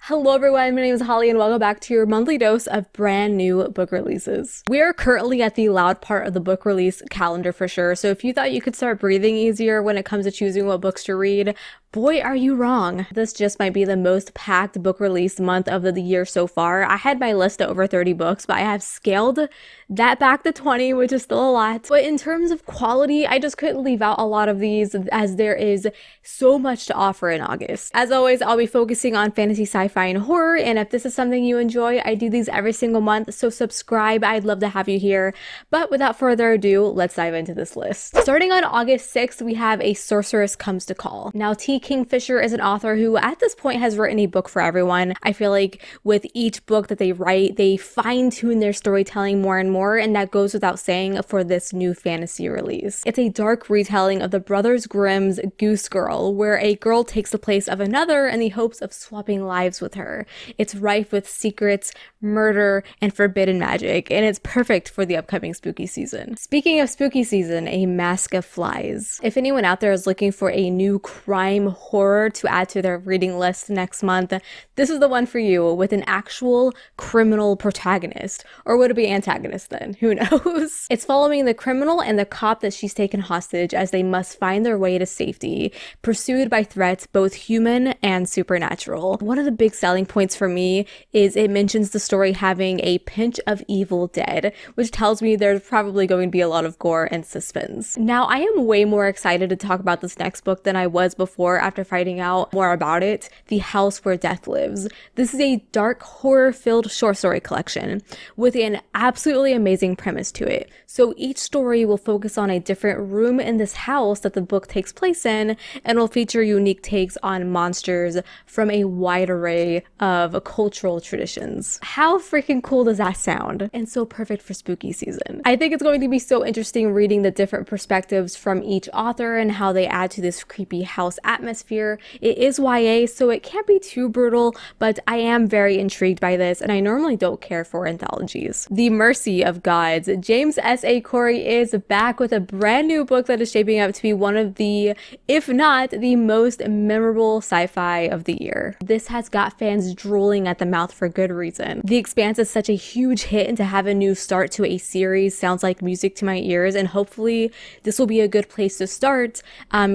Hello everyone, my name is Holly and welcome back to your monthly dose of brand new book releases. We are currently at the loud part of the book release calendar for sure, so if you thought you could start breathing easier when it comes to choosing what books to read, boy are you wrong. This just might be the most packed book release month of the year so far. I had my list of over 30 books, but I have scaled that back to 20, which is still a lot. But in terms of quality, I just couldn't leave out a lot of these as there is so much to offer in August. As always, I'll be focusing on fantasy, sci-fi, and horror, and if this is something you enjoy, I do these every single month, so subscribe. I'd love to have you here. But without further ado, let's dive into this list. Starting on August 6th, we have A Sorceress Comes to Call. Now, T. Kingfisher is an author who at this point has written a book for everyone. I feel like with each book that they write, they fine-tune their storytelling more and more, and that goes without saying for this new fantasy release. It's a dark retelling of the Brothers Grimm's Goose Girl, where a girl takes the place of another in the hopes of swapping lives with her. It's rife with secrets, murder, and forbidden magic, and it's perfect for the upcoming spooky season. Speaking of spooky season, A Mask of Flies. If anyone out there is looking for a new crime horror to add to their reading list next month, this is the one for you, with an actual criminal protagonist. Or would it be antagonist then? Who knows? It's following the criminal and the cop that she's taken hostage as they must find their way to safety, pursued by threats both human and supernatural. One of the big selling points for me is it mentions the story having a pinch of Evil Dead, which tells me there's probably going to be a lot of gore and suspense. Now, I am way more excited to talk about this next book than I was before after finding out more about it, The House Where Death Lives. This is a dark horror-filled short story collection with an absolutely amazing premise to it. So each story will focus on a different room in this house that the book takes place in, and will feature unique takes on monsters from a wide array of cultural traditions. How freaking cool does that sound? And so perfect for spooky season. I think it's going to be so interesting reading the different perspectives from each author and how they add to this creepy house atmosphere. It is YA, so it can't be too brutal, but I am very intrigued by this, and I normally don't care for anthologies. The Mercy of Gods. James S.A. Corey is back with a brand new book that is shaping up to be one of the, if not the most memorable sci-fi of the year. This has got fans drooling at the mouth for good reason. The Expanse is such a huge hit, and to have a new start to a series sounds like music to my ears, and hopefully this will be a good place to start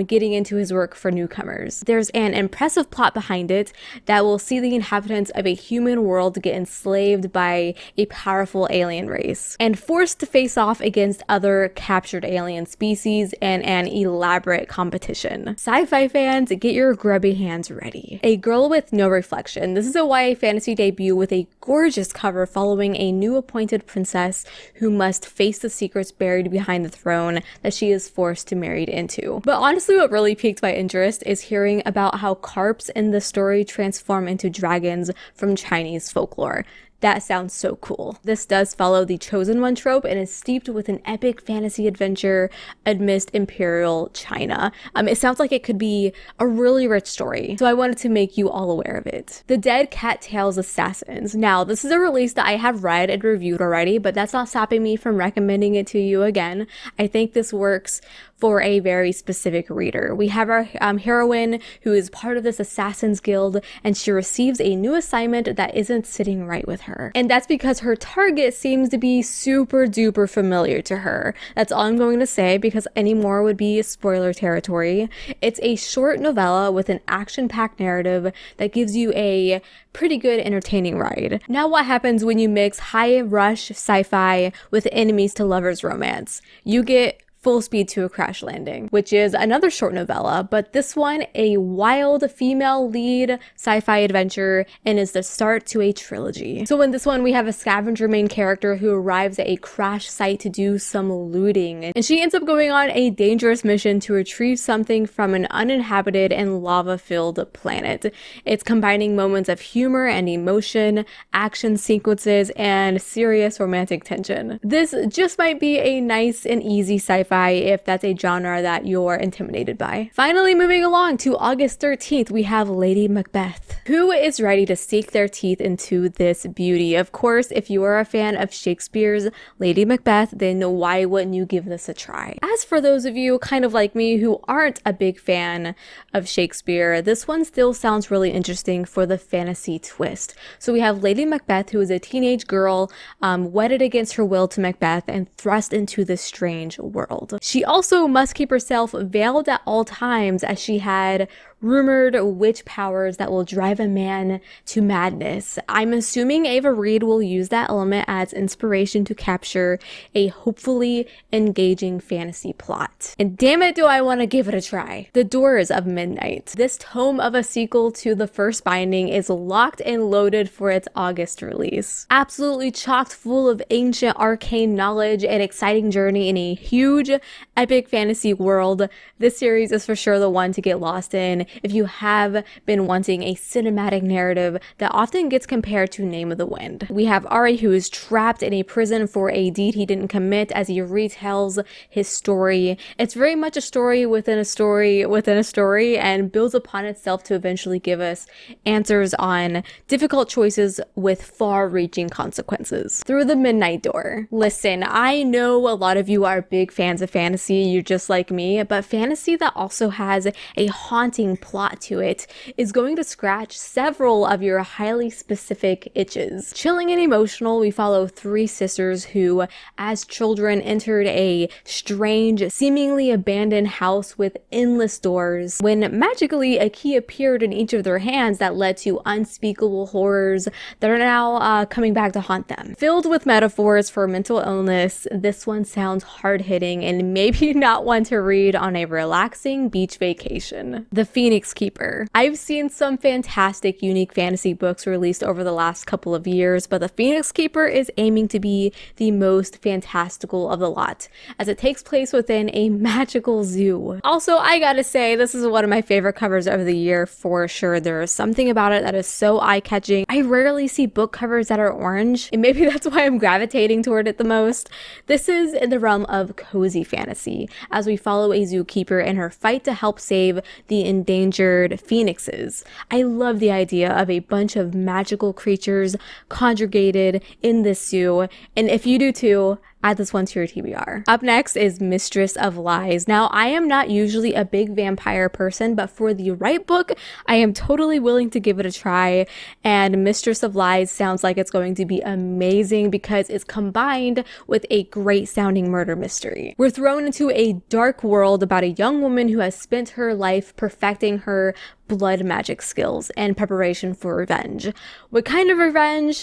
getting into his work for newcomers. There's an impressive plot behind it that will see the inhabitants of a human world get enslaved by a powerful alien race and forced to face off against other captured alien species in an elaborate competition. Sci-fi fans, get your grubby hands ready. A Girl with No Reflection. This is a YA fantasy debut with a gorgeous cover following a new appointed princess who must face the secrets buried behind the throne that she is forced to marry into. But honestly, what really piqued my interest is hearing about how carps in the story transform into dragons from Chinese folklore. That sounds so cool. This does follow the Chosen One trope and is steeped with an epic fantasy adventure amidst Imperial China. It sounds like it could be a really rich story, so I wanted to make you all aware of it. The Dead Cat Tales Assassins. Now, this is a release that I have read and reviewed already, but that's not stopping me from recommending it to you again. I think this works for a very specific reader. We have our heroine who is part of this Assassin's Guild, and she receives a new assignment that isn't sitting right with her. And that's because her target seems to be super duper familiar to her. That's all I'm going to say, because any more would be spoiler territory. It's a short novella with an action-packed narrative that gives you a pretty good entertaining ride. Now, what happens when you mix high rush sci-fi with enemies to lovers romance? You get Full Speed to a Crash Landing, which is another short novella, but this one a wild female lead sci-fi adventure and is the start to a trilogy. So in this one, we have a scavenger main character who arrives at a crash site to do some looting, and she ends up going on a dangerous mission to retrieve something from an uninhabited and lava-filled planet. It's combining moments of humor and emotion, action sequences, and serious romantic tension. This just might be a nice and easy sci-fi sci-fi if that's a genre that you're intimidated by. Finally, moving along to August 13th, we have Lady Macbeth. Who is ready to sink their teeth into this beauty? Of course, if you are a fan of Shakespeare's Lady Macbeth, then why wouldn't you give this a try? As for those of you kind of like me who aren't a big fan of Shakespeare, this one still sounds really interesting for the fantasy twist. So we have Lady Macbeth, who is a teenage girl wedded against her will to Macbeth and thrust into this strange world. She also must keep herself veiled at all times, as she had rumored witch powers that will drive a man to madness. I'm assuming Ava Reed will use that element as inspiration to capture a hopefully engaging fantasy plot. And damn it, do I want to give it a try. The Doors of Midnight. This tome of a sequel to the first binding is locked and loaded for its August release. Absolutely chocked full of ancient arcane knowledge and exciting journey in a huge epic fantasy world. This series is for sure the one to get lost in if you have been wanting a cinematic narrative that often gets compared to Name of the Wind. We have Ari, who is trapped in a prison for a deed he didn't commit, as he retells his story. It's very much a story within a story within a story, and builds upon itself to eventually give us answers on difficult choices with far-reaching consequences. Through the Midnight Door. Listen, I know a lot of you are big fans of fantasy, you're just like me, but fantasy that also has a haunting plot to it is going to scratch several of your highly specific itches. Chilling and emotional, we follow three sisters who, as children, entered a strange, seemingly abandoned house with endless doors, when magically a key appeared in each of their hands that led to unspeakable horrors that are now coming back to haunt them. Filled with metaphors for mental illness, this one sounds hard-hitting and maybe not one to read on a relaxing beach vacation. The Phoenix Keeper. I've seen some fantastic, unique fantasy books released over the last couple of years, but The Phoenix Keeper is aiming to be the most fantastical of the lot, as it takes place within a magical zoo. Also, I gotta say, this is one of my favorite covers of the year for sure. There is something about it that is so eye-catching. I rarely see book covers that are orange, and maybe that's why I'm gravitating toward it the most. This is in the realm of cozy fantasy, as we follow a zookeeper in her fight to help save the endangered phoenixes. I love the idea of a bunch of magical creatures congregated in this zoo, and if you do too, add this one to your TBR. Up next is Mistress of Lies. Now, I am not usually a big vampire person, but for the right book, I am totally willing to give it a try, and Mistress of Lies sounds like it's going to be amazing because it's combined with a great sounding murder mystery. We're thrown into a dark world about a young woman who has spent her life perfecting her blood magic skills in preparation for revenge. What kind of revenge?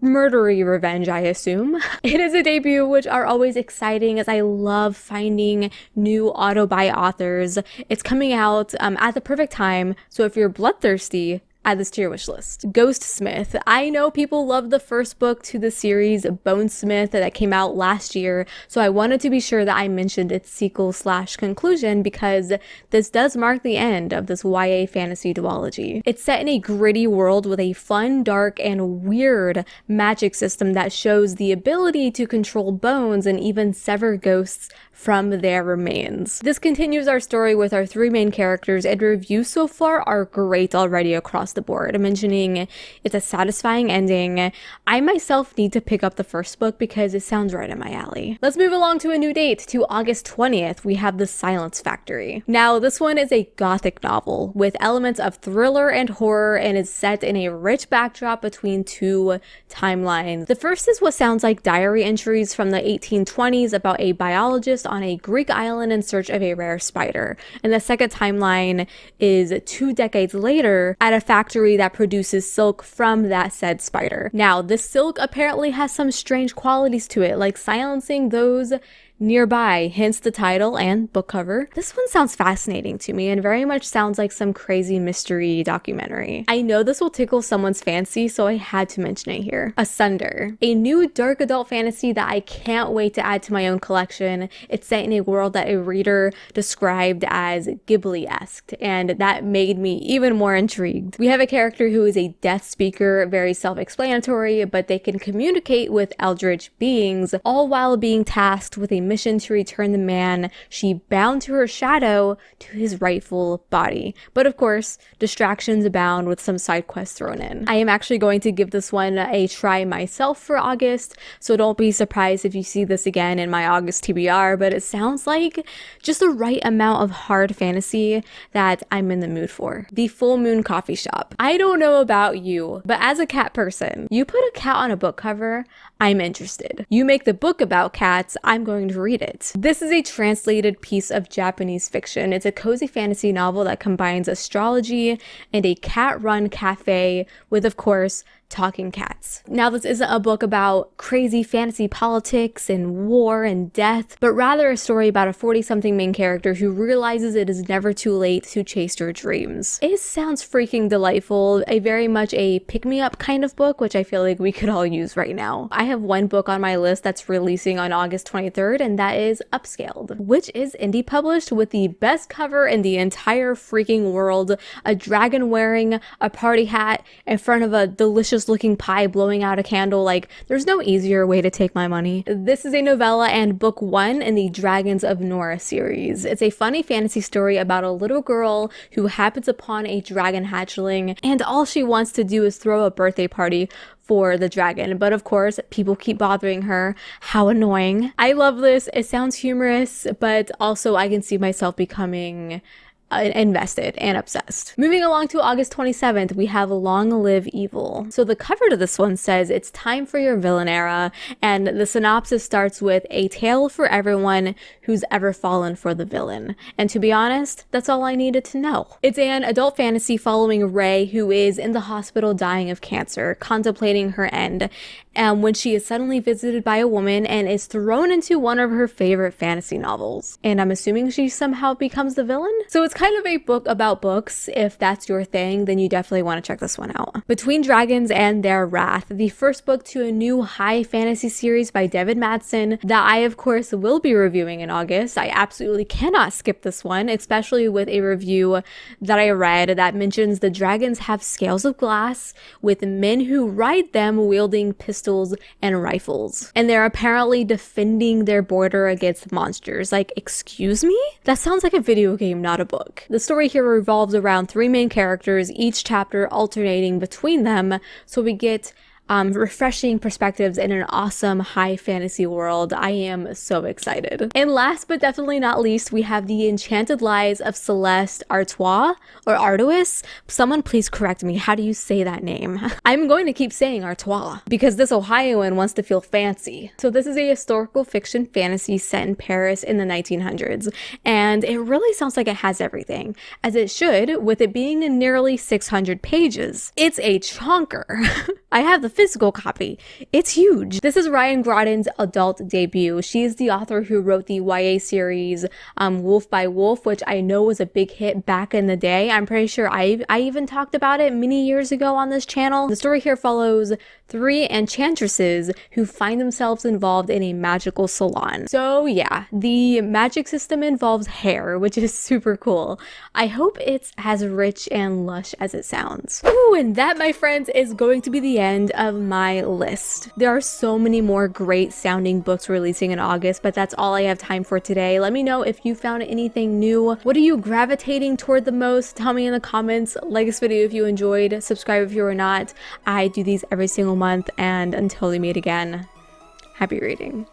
Murdery revenge, I assume. It is a debut, which are always exciting, as I love finding new auto-buy authors. It's coming out at the perfect time, so if you're bloodthirsty, add this to your wish list. Ghostsmith. I know people love the first book to the series, Bonesmith, that came out last year, so I wanted to be sure that I mentioned its sequel/conclusion because this does mark the end of this YA fantasy duology. It's set in a gritty world with a fun, dark, and weird magic system that shows the ability to control bones and even sever ghosts from their remains. This continues our story with our three main characters, and reviews so far are great already across the board, mentioning it's a satisfying ending. I myself need to pick up the first book because it sounds right in my alley. Let's move along to a new date, to August 20th. We have The Silence Factory. Now, this one is a Gothic novel with elements of thriller and horror, and is set in a rich backdrop between two timelines. The first is what sounds like diary entries from the 1820s about a biologist on a Greek island in search of a rare spider, and the second timeline is 2 decades later at a factory that produces silk from that said spider. Now, this silk apparently has some strange qualities to it, like silencing those nearby, hence the title and book cover. This one sounds fascinating to me and very much sounds like some crazy mystery documentary. I know this will tickle someone's fancy, so I had to mention it here. Asunder, a new dark adult fantasy that I can't wait to add to my own collection. It's set in a world that a reader described as Ghibli-esque, and that made me even more intrigued. We have a character who is a death speaker, very self-explanatory, but they can communicate with eldritch beings, all while being tasked with a mission to return the man she bound to her shadow to his rightful body. But of course, distractions abound with some side quests thrown in. I am actually going to give this one a try myself for August, so don't be surprised if you see this again in my August TBR, but it sounds like just the right amount of hard fantasy that I'm in the mood for. The Full Moon Coffee Shop. I don't know about you, but as a cat person, you put a cat on a book cover, I'm interested. You make the book about cats, I'm going to read it. This is a translated piece of Japanese fiction. It's a cozy fantasy novel that combines astrology and a cat-run cafe with, of course, talking cats. Now, this isn't a book about crazy fantasy politics and war and death, but rather a story about a 40-something main character who realizes it is never too late to chase their dreams. It sounds freaking delightful, a very much a pick-me-up kind of book, which I feel like we could all use right now. I have one book on my list that's releasing on August 23rd, and that is Upscaled, which is indie published with the best cover in the entire freaking world, a dragon wearing a party hat in front of a delicious looking pie blowing out a candle. Like, there's no easier way to take my money. This is a novella and book 1 in the Dragons of Nora series. It's a funny fantasy story about a little girl who happens upon a dragon hatchling, and all she wants to do is throw a birthday party for the dragon. But of course, people keep bothering her. How annoying. I love this. It sounds humorous, but also I can see myself becoming invested and obsessed. Moving along to August 27th, we have Long Live Evil. So the cover to this one says, "It's time for your villain era," and the synopsis starts with a tale for everyone who's ever fallen for the villain. And to be honest, that's all I needed to know. It's an adult fantasy following Ray, who is in the hospital dying of cancer, contemplating her end, and when she is suddenly visited by a woman and is thrown into one of her favorite fantasy novels. And I'm assuming she somehow becomes the villain? So it's kind of a book about books. If that's your thing, then you definitely want to check this one out. Between Dragons and Their Wrath, the first book to a new high fantasy series by David Madsen that I, of course, will be reviewing in August. I absolutely cannot skip this one, especially with a review that I read that mentions the dragons have scales of glass with men who ride them wielding pistols and rifles. And they're apparently defending their border against monsters. Like, excuse me? That sounds like a video game, not a book. The story here revolves around 3 main characters, each chapter alternating between them, so we get refreshing perspectives in an awesome high fantasy world. I am so excited. And last but definitely not least, we have The Enchanted Lies of Celeste Artois or Artois. Someone please correct me. How do you say that name? I'm going to keep saying Artois because this Ohioan wants to feel fancy. So this is a historical fiction fantasy set in Paris in the 1900s, and it really sounds like it has everything, as it should, with it being in nearly 600 pages. It's a chonker. I have the physical copy. It's huge. This is Ryan Groden's adult debut. She is the author who wrote the YA series Wolf by Wolf, which I know was a big hit back in the day. I'm pretty sure I even talked about it many years ago on this channel. The story here follows 3 enchantresses who find themselves involved in a magical salon. So yeah, the magic system involves hair, which is super cool. I hope it's as rich and lush as it sounds. Ooh, and that, my friends, is going to be the end of my list. There are so many more great sounding books releasing in August, but that's all I have time for today. Let me know if you found anything new. What are you gravitating toward the most? Tell me in the comments. Like this video if you enjoyed. Subscribe if you are not. I do these every single month, and until we meet again, happy reading.